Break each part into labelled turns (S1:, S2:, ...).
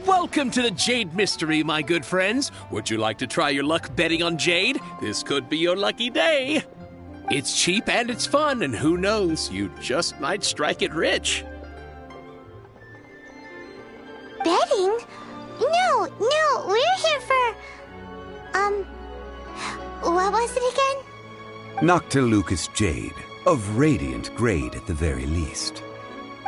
S1: Welcome to the Jade Mystery, my good friends. Would you like to try your luck betting on Jade? This could be your lucky day. It's cheap and it's fun, and who knows, you just might strike it rich.
S2: Betting? No, we're here for... what was it again?
S3: Noctilucous Jade, of radiant grade at the very least.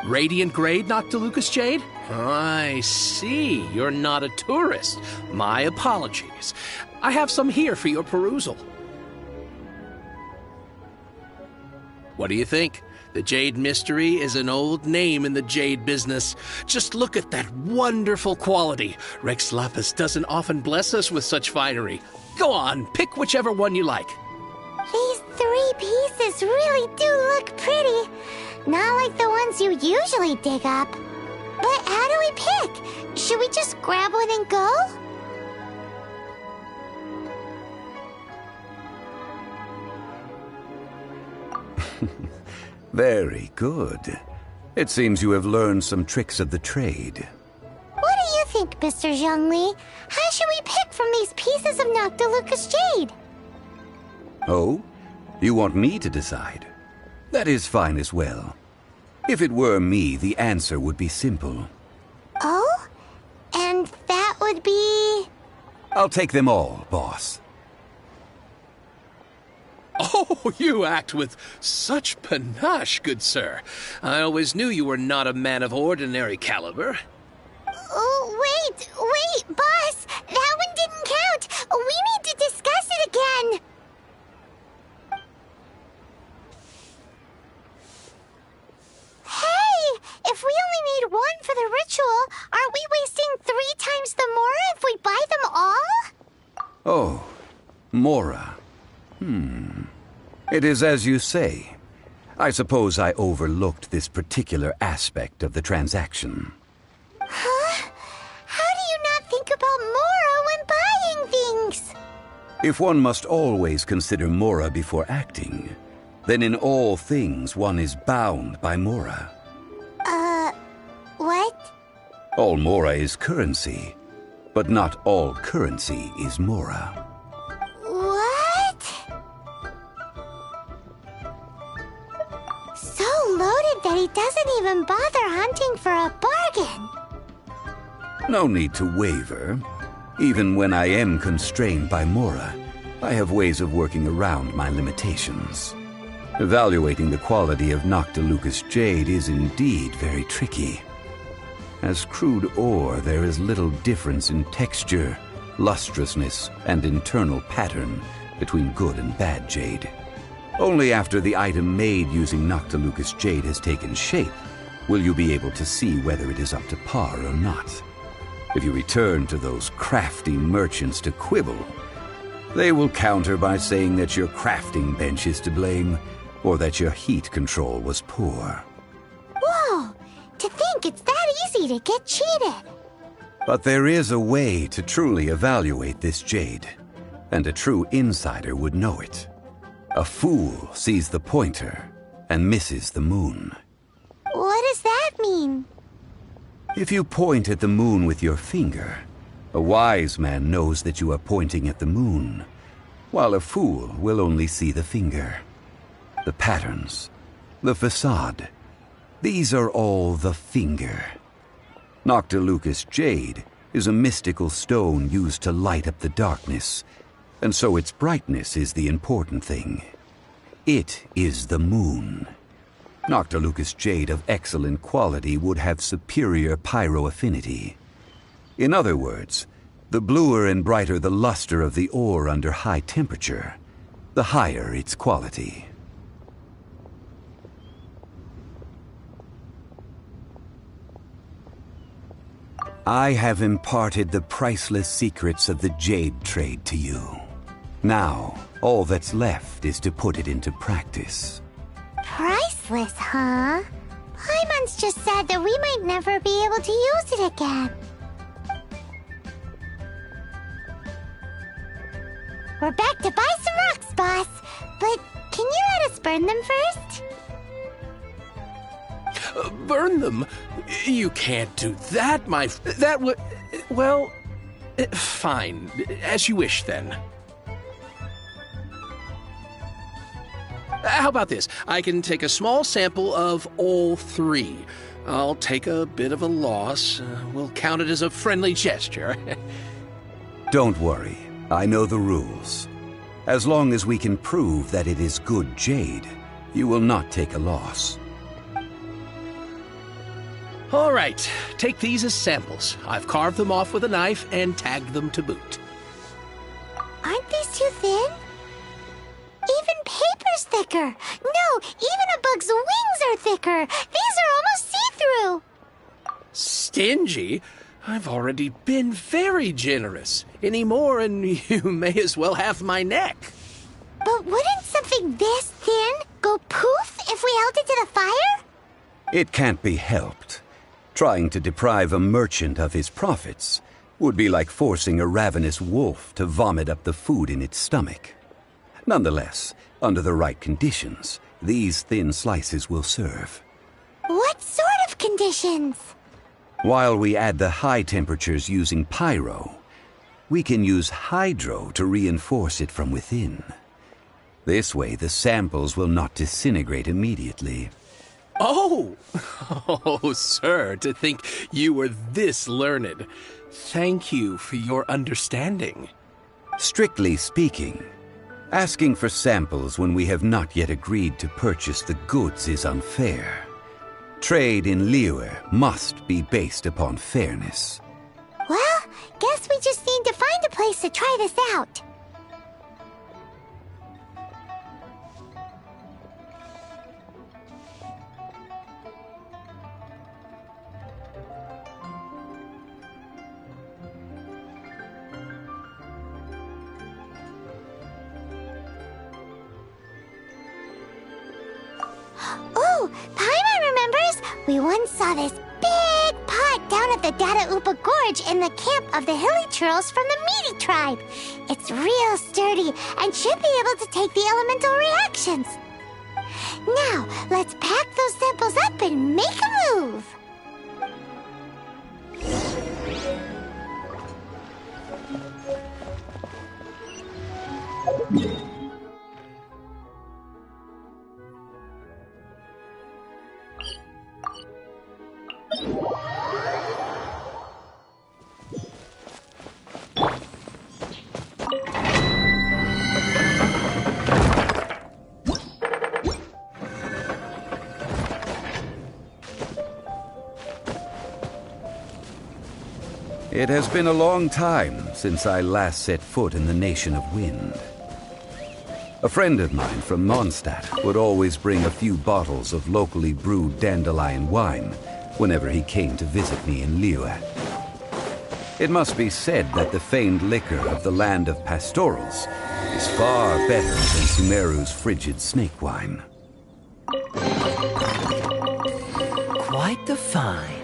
S1: Radiant grade, Noctilucous Jade? I see. You're not a tourist. My apologies. I have some here for your perusal. What do you think? The Jade Mystery is an old name in the jade business. Just look at that wonderful quality. Rex Lapis doesn't often bless us with such finery. Go on, pick whichever one you like.
S2: These 3 pieces really do look pretty. Not like the ones you usually dig up. But how do we pick? Should we just grab one and go?
S3: Very good. It seems you have learned some tricks of the trade.
S2: What do you think, Mr. Zhongli? How should we pick from these pieces of Noctilucous Jade?
S3: Oh? You want me to decide? That is fine as well. If it were me, the answer would be simple.
S2: Oh? And that would be...
S3: I'll take them all, boss.
S1: Oh, you act with such panache, good sir. I always knew you were not a man of ordinary caliber.
S2: Oh, wait, boss! That one didn't count! We need to discuss it again! Hey! If we only need one for the ritual, aren't we wasting 3 times the Mora if we buy them all?
S3: Oh, Mora. It is as you say. I suppose I overlooked this particular aspect of the transaction.
S2: Huh? How do you not think about Mora when buying things?
S3: If one must always consider Mora before acting, then in all things one is bound by Mora.
S2: What?
S3: All Mora is currency, but not all currency is Mora.
S2: What? So loaded that he doesn't even bother hunting for a bargain.
S3: No need to waver. Even when I am constrained by Mora, I have ways of working around my limitations. Evaluating the quality of Noctilucous Jade is indeed very tricky. As crude ore, there is little difference in texture, lustrousness, and internal pattern between good and bad jade. Only after the item made using Noctilucous Jade has taken shape will you be able to see whether it is up to par or not. If you return to those crafty merchants to quibble, they will counter by saying that your crafting bench is to blame, or that your heat control was poor.
S2: Whoa! To think it's that easy to get cheated!
S3: But there is a way to truly evaluate this jade, and a true insider would know it. A fool sees the pointer and misses the moon.
S2: What does that mean?
S3: If you point at the moon with your finger, a wise man knows that you are pointing at the moon, while a fool will only see the finger. The patterns, the facade, these are all the finger. Noctilucous Jade is a mystical stone used to light up the darkness, and so its brightness is the important thing. It is the moon. Noctilucous Jade of excellent quality would have superior pyroaffinity. In other words, the bluer and brighter the luster of the ore under high temperature, the higher its quality. I have imparted the priceless secrets of the jade trade to you. Now, all that's left is to put it into practice.
S2: Priceless, huh? Paimon's just said that we might never be able to use it again. We're back to buy some rocks, boss. But can you let us burn them first?
S1: burn them. You can't do that, that would... Well, fine. As you wish, then. How about this? I can take a small sample of all three. I'll take a bit of a loss. We'll count it as a friendly gesture.
S3: Don't worry. I know the rules. As long as we can prove that it is good jade, you will not take a loss.
S1: All right. Take these as samples. I've carved them off with a knife and tagged them to boot.
S2: Aren't these too thin? Even paper's thicker. No, even a bug's wings are thicker. These are almost see-through.
S1: Stingy? I've already been very generous. Any more and you may as well have my neck.
S2: But wouldn't something this thin go poof if we held it to the fire?
S3: It can't be helped. Trying to deprive a merchant of his profits would be like forcing a ravenous wolf to vomit up the food in its stomach. Nonetheless, under the right conditions, these thin slices will serve.
S2: What sort of conditions?
S3: While we add the high temperatures using pyro, we can use hydro to reinforce it from within. This way, the samples will not disintegrate immediately.
S1: Oh! Oh, sir, to think you were this learned. Thank you for your understanding.
S3: Strictly speaking, asking for samples when we have not yet agreed to purchase the goods is unfair. Trade in Liyue must be based upon fairness.
S2: Well, guess we just need to find a place to try this out. Ooh, Paimon remembers! We once saw this big pot down at the Data Upa Gorge in the camp of the hilly churls from the Meaty tribe. It's real sturdy and should be able to take the elemental reactions. Now, let's pack those samples up and make a move.
S3: It has been a long time since I last set foot in the Nation of Wind. A friend of mine from Mondstadt would always bring a few bottles of locally brewed dandelion wine whenever he came to visit me in Liyue. It must be said that the famed liquor of the land of pastorals is far better than Sumeru's frigid snake wine.
S4: Quite the find.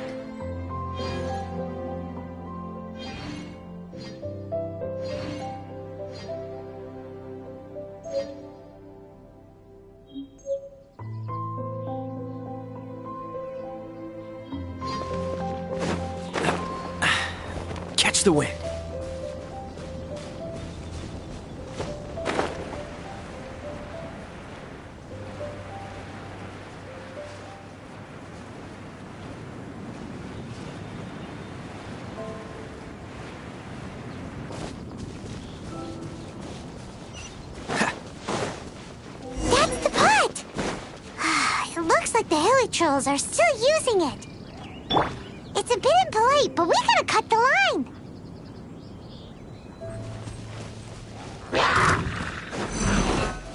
S4: Catch the wind.
S2: That's the pot! It looks like the hilly trolls are still using it. It's a bit impolite, but we gotta cut the line.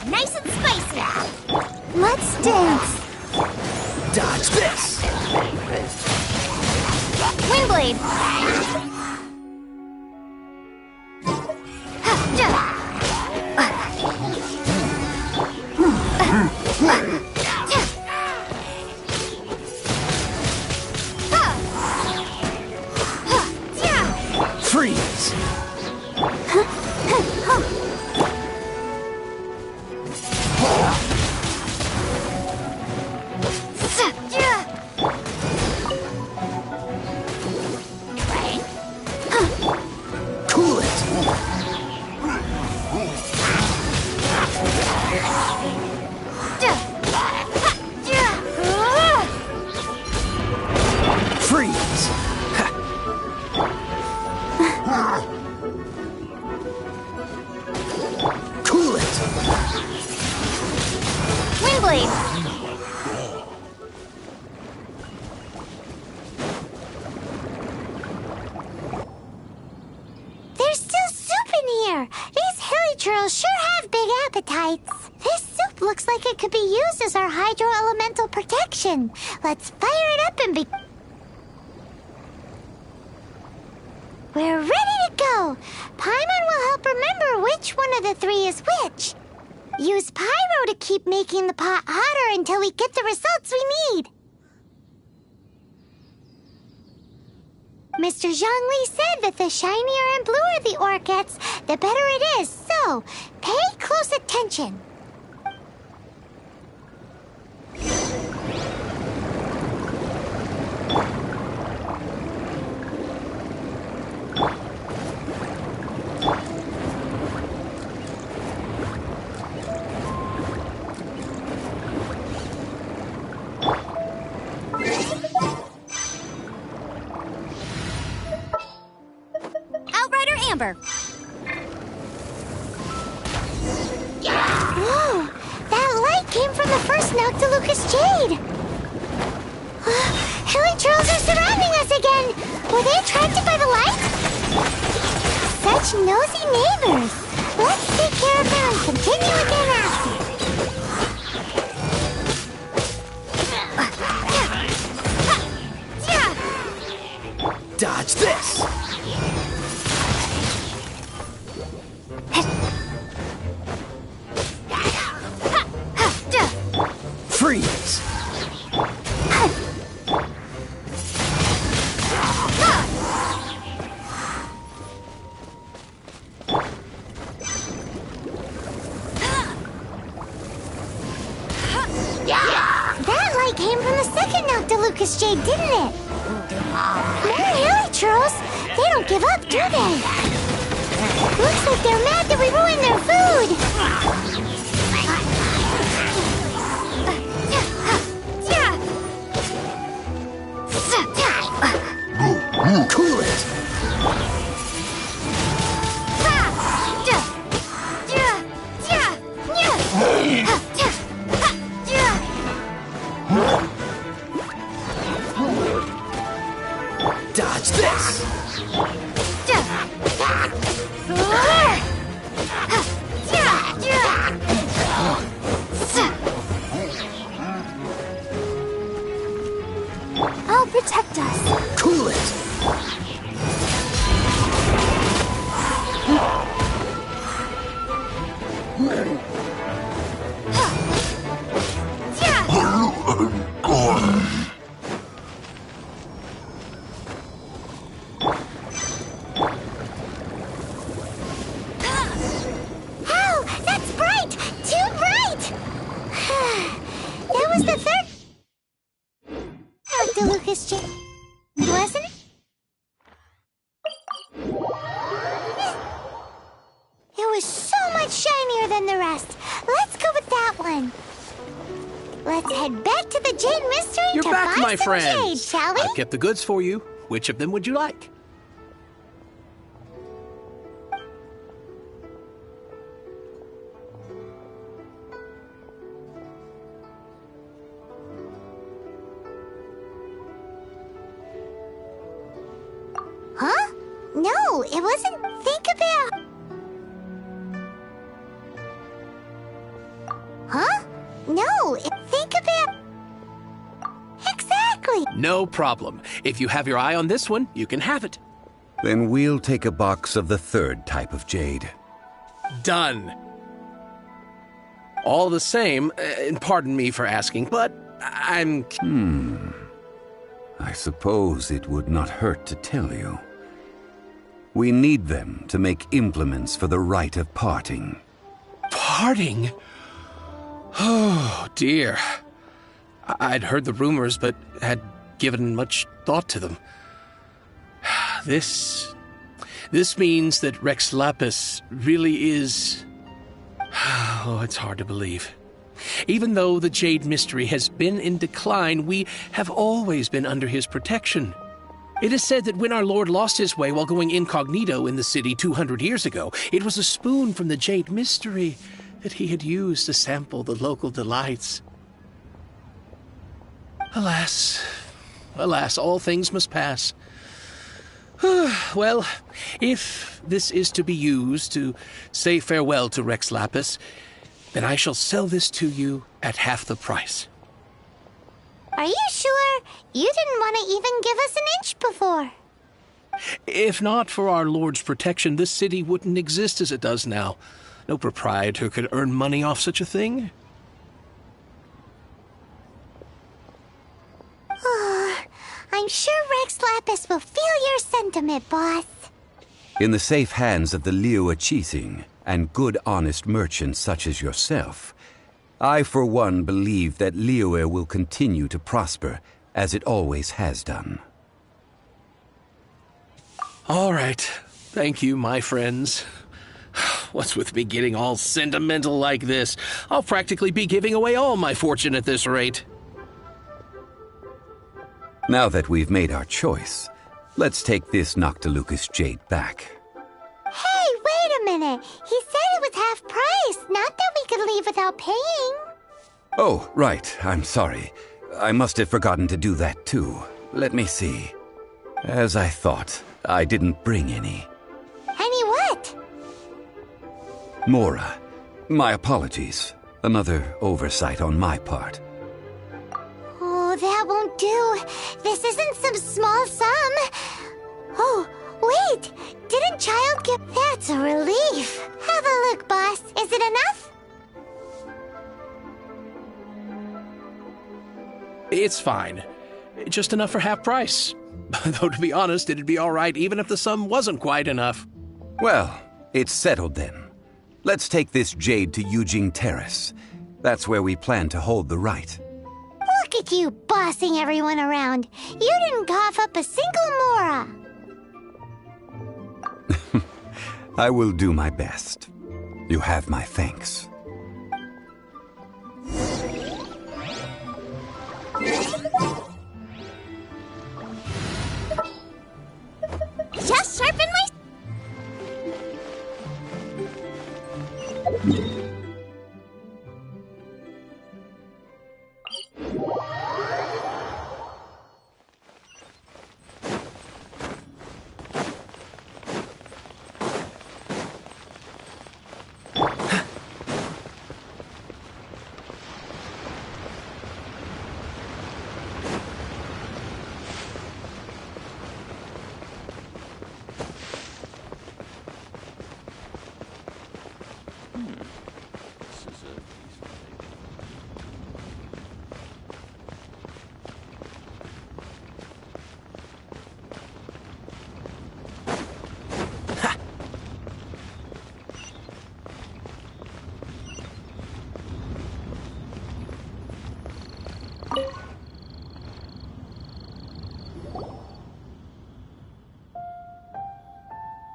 S2: Nice and spicy. Let's dance.
S4: Dodge this.
S2: Windblade.
S1: Freeze!
S2: There's still soup in here. These hilly churls sure have big appetites. This soup looks like it could be used as our hydro-elemental protection. Let's fire it up and be... We're ready to go. Paimon will help remember which one of the three is which. Use pyro to keep making the pot hotter until we get the results we need. Mr. Zhongli said that the shinier and bluer the ore gets, the better it is. So, pay close attention.
S5: Amber.
S2: Whoa! That light came from the first Noctilucous Jade! Hilly trolls are surrounding us again! Were they attracted by the light? Such nosy neighbors! Let's take care of them and continue again after.
S4: Dodge this! Freeze!
S2: That light came from the second Noctilucous Jade, didn't it? More hilly trolls. They don't give up, do they? Looks like they're mad that we ruined their food.
S4: Cool it! Dodge this!
S2: I'll protect us.
S4: Cool it!
S2: Ow! That's bright! Too bright! That was the third Noctilucous Jade, wasn't it? It was so much shinier than the rest. Let's go with that one. Let's head back to the Jade Mystery
S1: You're
S2: to
S1: back,
S2: buy
S1: my
S2: some
S1: friends.
S2: jade, shall we?
S1: I've kept the goods for you. Which of them would you like?
S2: Huh? No, it wasn't. Think about... Huh? No, think about... Exactly!
S1: No problem. If you have your eye on this one, you can have it.
S3: Then we'll take a box of the third type of jade.
S1: Done. All the same, and pardon me for asking, but I'm...
S3: I suppose it would not hurt to tell you. We need them to make implements for the rite of parting.
S1: Parting? Oh, dear. I'd heard the rumors, but had given much thought to them. This means that Rex Lapis really is... Oh, it's hard to believe. Even though the Jade Mystery has been in decline, we have always been under his protection. It is said that when our Lord lost his way while going incognito in the city 200 years ago, it was a spoon from the Jade Mystery that he had used to sample the local delights. Alas, alas, all things must pass. Well, if this is to be used to say farewell to Rex Lapis, then I shall sell this to you at half the price.
S2: Are you sure? You didn't want to even give us an inch before.
S1: If not for our Lord's protection, this city wouldn't exist as it does now. No proprietor could earn money off such a thing.
S2: I'm sure Rex Lapis will feel your sentiment, boss.
S3: In the safe hands of the Liu Chising and good honest merchants such as yourself, I for one believe that Liyue will continue to prosper as it always has done.
S1: All right. Thank you, my friends. What's with me getting all sentimental like this? I'll practically be giving away all my fortune at this rate.
S3: Now that we've made our choice, let's take this Noctilucous jade back.
S2: Hey, wait a minute. He said it was half price, not that we could leave without paying.
S3: Oh, right. I'm sorry. I must have forgotten to do that too. Let me see. As I thought, I didn't bring any.
S2: Any what?
S3: Mora, my apologies. Another oversight on my part.
S2: Oh, that won't do. This isn't some small sum. Oh, wait. Didn't Child get... That's a relief. Have a look, boss. Is it enough?
S1: It's fine. Just enough for half price. Though, to be honest, it'd be all right even if the sum wasn't quite enough.
S3: Well, it's settled then. Let's take this jade to Yujing Terrace. That's where we plan to hold the rite.
S2: Look at you bossing everyone around. You didn't cough up a single Mora.
S3: I will do my best. You have my thanks.
S2: Just sharpen my...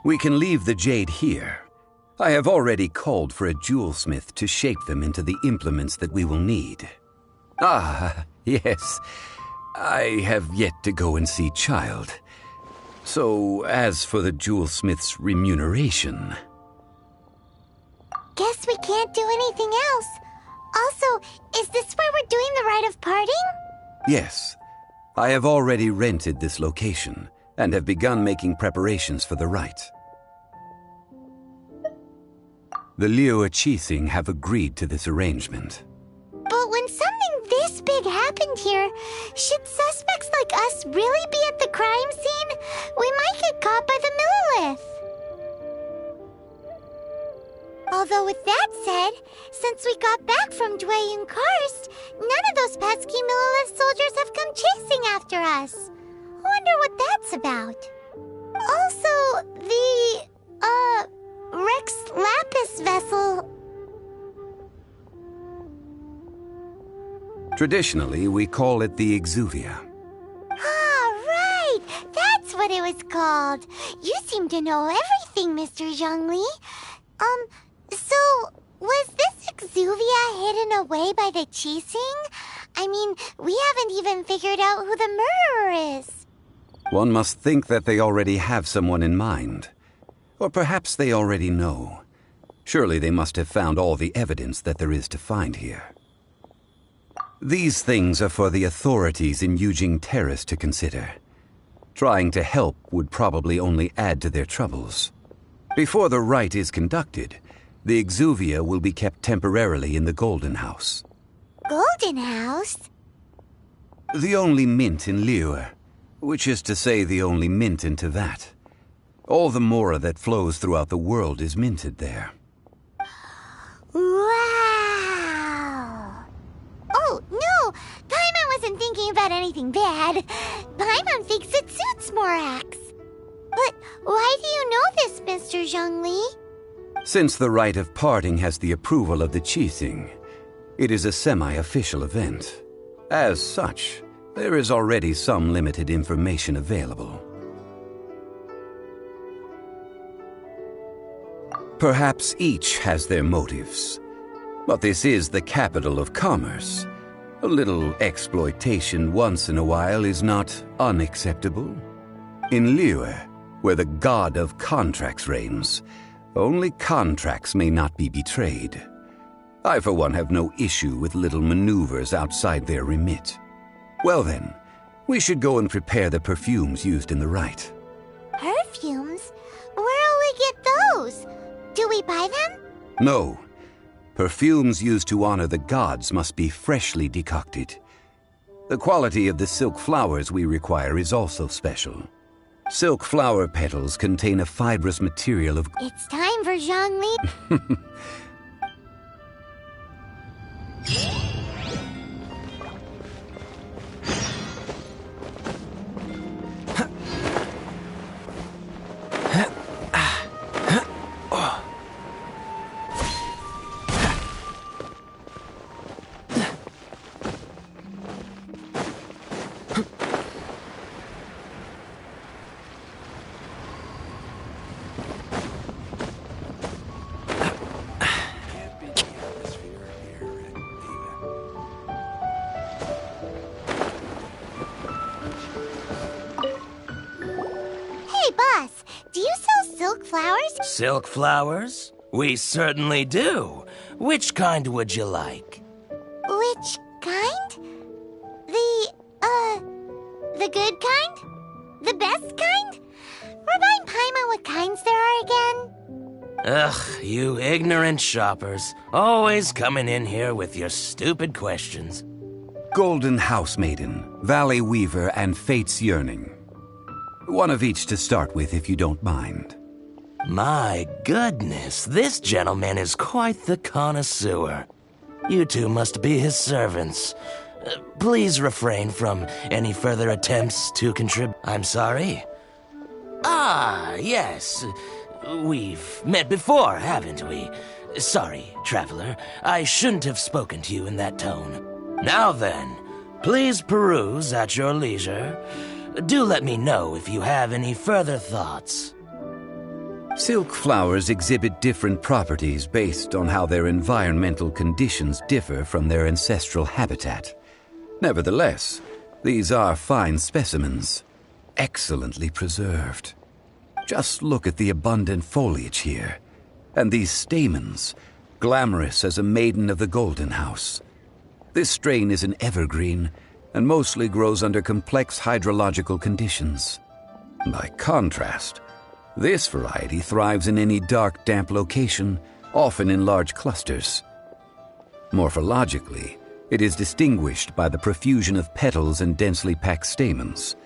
S3: We can leave the jade here. I have already called for a jewelsmith to shape them into the implements that we will need. Ah, yes. I have yet to go and see Child. So, as for the jewelsmith's remuneration...
S2: Guess we can't do anything else. Also, is this where we're doing the rite of parting?
S3: Yes. I have already rented this location and have begun making preparations for the rite. The Liu Chising have agreed to this arrangement.
S2: But when something this big happened here, should suspects like us really be at the crime scene? We might get caught by the Millilith. Although with that said, since we got back from Dwayne Karst, none of those pesky Millilith soldiers have come chasing after us. Wonder what that's about. Also, the, Rex Lapis vessel...
S3: Traditionally, we call it the Exuvia.
S2: Ah, right! That's what it was called. You seem to know everything, Mr. Zhongli. So, was this Exuvia hidden away by the Chising? I mean, we haven't even figured out who the murderer is.
S3: One must think that they already have someone in mind. Or perhaps they already know. Surely they must have found all the evidence that there is to find here. These things are for the authorities in Yujing Terrace to consider. Trying to help would probably only add to their troubles. Before the rite is conducted, the Exuvia will be kept temporarily in the Golden House.
S2: Golden House?
S3: The only mint in Liyue, which is to say the only mint in Teyvat. All the mora that flows throughout the world is minted there.
S2: Wow! Oh, no! Paimon wasn't thinking about anything bad. Paimon thinks it suits Morax. But why do you know this, Mr. Zhongli?
S3: Since the rite of parting has the approval of the Qixing, it is a semi-official event. As such, there is already some limited information available. Perhaps each has their motives. But this is the capital of commerce. A little exploitation once in a while is not unacceptable. In Liyue, where the god of contracts reigns, only contracts may not be betrayed. I, for one, have no issue with little maneuvers outside their remit. Well then, we should go and prepare the perfumes used in the rite.
S2: Perfumes? Where'll we get those? Do we buy them?
S3: No. Perfumes used to honor the gods must be freshly decocted. The quality of the silk flowers we require is also special. Silk flower petals contain a fibrous material of...
S2: It's time for Zhongli.
S6: Silk flowers? We certainly do. Which kind would you like?
S2: Which kind? The good kind? The best kind? Remind Paimon what kinds there are again.
S6: Ugh, you ignorant shoppers. Always coming in here with your stupid questions.
S3: Golden House Maiden, Valley Weaver, and Fate's Yearning. One of each to start with, if you don't mind.
S6: My goodness, this gentleman is quite the connoisseur. You two must be his servants. Please refrain from any further attempts to contribute. I'm sorry? Ah, yes. We've met before, haven't we? Sorry, traveler. I shouldn't have spoken to you in that tone. Now then, please peruse at your leisure. Do let me know if you have any further thoughts.
S3: Silk flowers exhibit different properties based on how their environmental conditions differ from their ancestral habitat. Nevertheless, these are fine specimens, excellently preserved. Just look at the abundant foliage here, and these stamens, glamorous as a maiden of the Golden House. This strain is an evergreen, and mostly grows under complex hydrological conditions. By contrast, this variety thrives in any dark, damp location, often in large clusters. Morphologically, it is distinguished by the profusion of petals and densely packed stamens,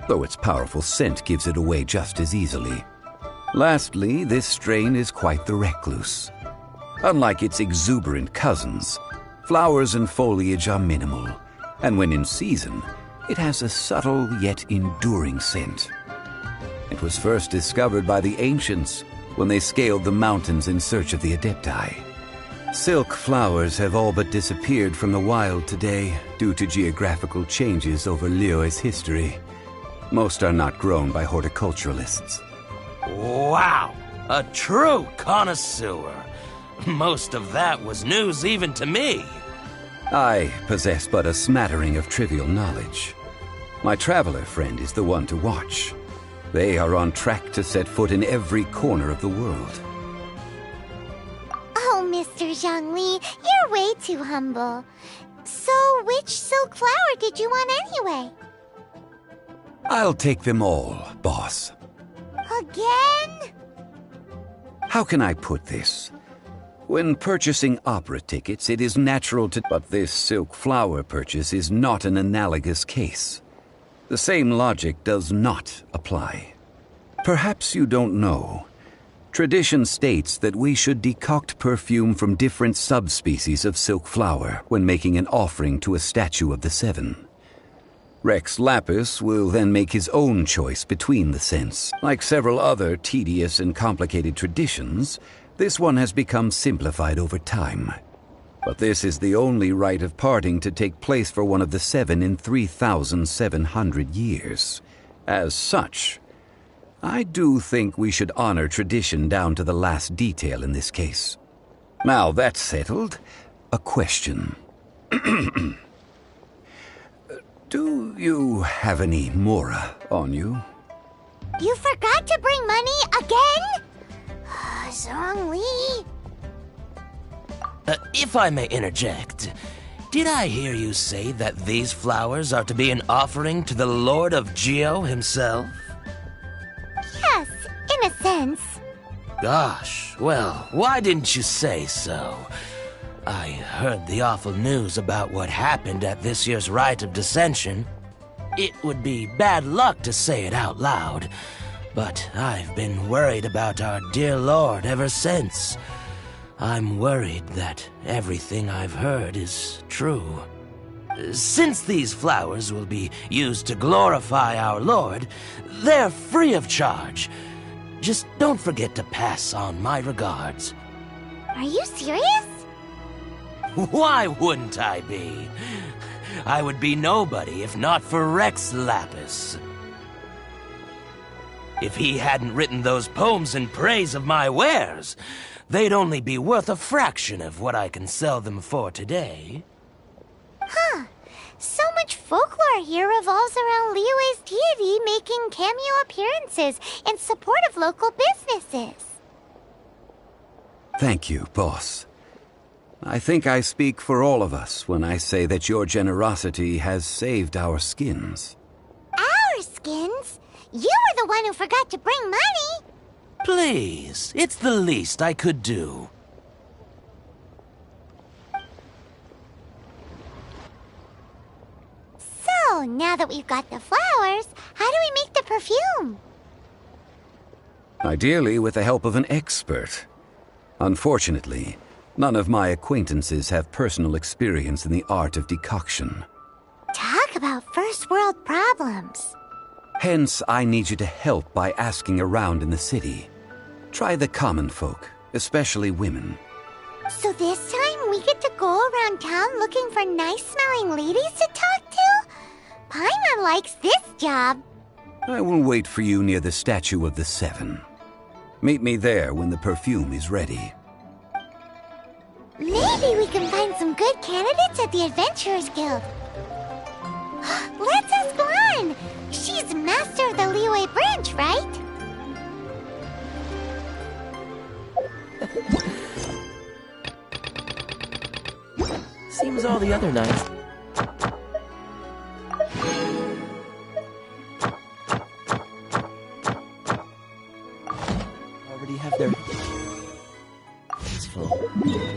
S3: though its powerful scent gives it away just as easily. Lastly, this strain is quite the recluse. Unlike its exuberant cousins, flowers and foliage are minimal, and when in season, it has a subtle yet enduring scent. It was first discovered by the ancients when they scaled the mountains in search of the Adepti. Silk flowers have all but disappeared from the wild today due to geographical changes over Liyue's history. Most are not grown by horticulturalists.
S6: Wow! A true connoisseur! Most of that was news even to me.
S3: I possess but a smattering of trivial knowledge. My traveler friend is the one to watch. They are on track to set foot in every corner of the world.
S2: Oh, Mr. Zhongli, you're way too humble. So, which silk flower did you want anyway?
S3: I'll take them all, boss.
S2: Again?
S3: How can I put this? When purchasing opera tickets, it is natural to... But this silk flower purchase is not an analogous case. The same logic does not apply. Perhaps you don't know. Tradition states that we should decoct perfume from different subspecies of silk flower when making an offering to a statue of the seven. Rex Lapis will then make his own choice between the scents. Like several other tedious and complicated traditions, this one has become simplified over time. But this is the only rite of parting to take place for one of the seven in 3,700 years. As such, I do think we should honor tradition down to the last detail in this case. Now that's settled, a question. Do you have any Mora on you?
S2: You forgot to bring money again? Zhongli.
S6: If I may interject, did I hear you say that these flowers are to be an offering to the Lord of Geo himself?
S2: Yes, in a sense.
S6: Gosh, well, why didn't you say so? I heard the awful news about what happened at this year's Rite of Dissension. It would be bad luck to say it out loud, but I've been worried about our dear Lord ever since. I'm worried that everything I've heard is true. Since these flowers will be used to glorify our Lord, they're free of charge. Just don't forget to pass on my regards.
S2: Are you serious?
S6: Why wouldn't I be? I would be nobody if not for Rex Lapis. If he hadn't written those poems in praise of my wares, they'd only be worth a fraction of what I can sell them for today.
S2: Huh. So much folklore here revolves around Liyue's deity making cameo appearances in support of local businesses.
S3: Thank you, boss. I think I speak for all of us when I say that your generosity has saved our skins.
S2: Our skins? You were the one who forgot to bring money.
S6: Please, it's the least I could do.
S2: So, now that we've got the flowers, how do we make the perfume?
S3: Ideally with the help of an expert. Unfortunately, none of my acquaintances have personal experience in the art of decoction.
S2: Talk about first world problems.
S3: Hence, I need you to help by asking around in the city. Try the common folk, especially women.
S2: So this time we get to go around town looking for nice-smelling ladies to talk to? Paimon likes this job.
S3: I will wait for you near the statue of the Seven. Meet me there when the perfume is ready.
S2: Maybe we can find some good candidates at the Adventurers Guild. Let's ask Lan. She's master of the Liyue branch, right?
S4: Seems all the other nights. Already have their hands full.